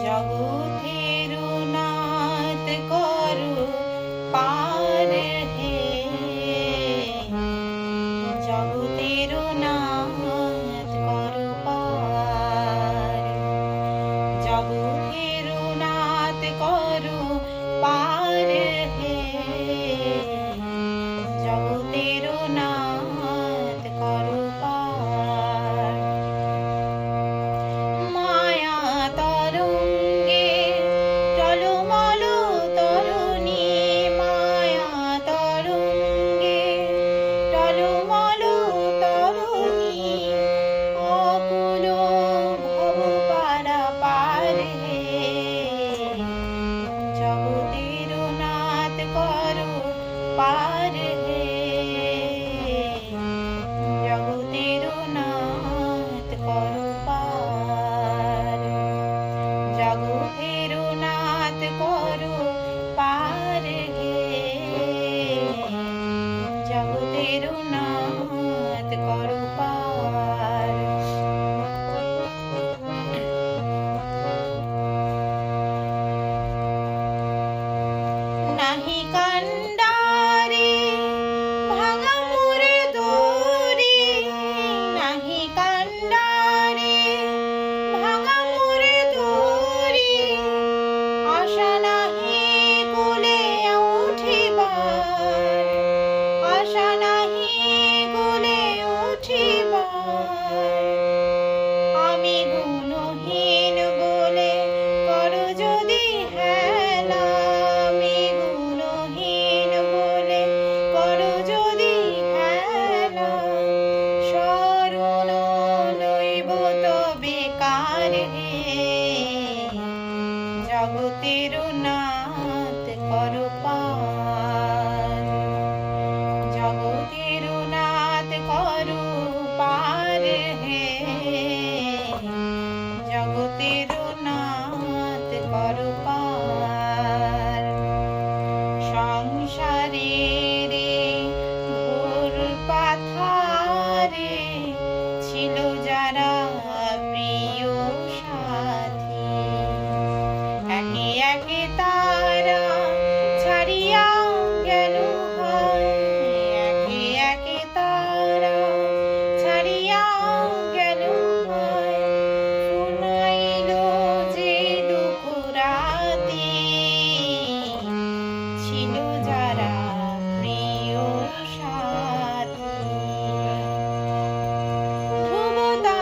জগতের নাথ করো পার হে, জগতের নাথ করো পার, জগতের নাথ করো পার হে, জগতের নাথ করো পার। মায়া তরঙ্গে টলমল তরুণী, মায়া তরঙ্গে টলমল তরুণী, অকুল ভব পারাপার হে, জগতের নাথ করো পার হে, জগতের নাথ করো পার, জগতের নাথ করো পার হে, জগতের নাথ করো পার। নাহি কান্ডারে ভাঙা মোর দড়ি, নাহি কান্ডারে ভাঙা মোর দড়ি, আশা নাহি কোলে উঠিবার, আশা নাহি কোলে উঠিবার, আমি গুণহীন বলে করো যদি হেলা, আমি গুণহীন বলে করো যদি হেলা, শরণ লইব তবে কার হে, জগতের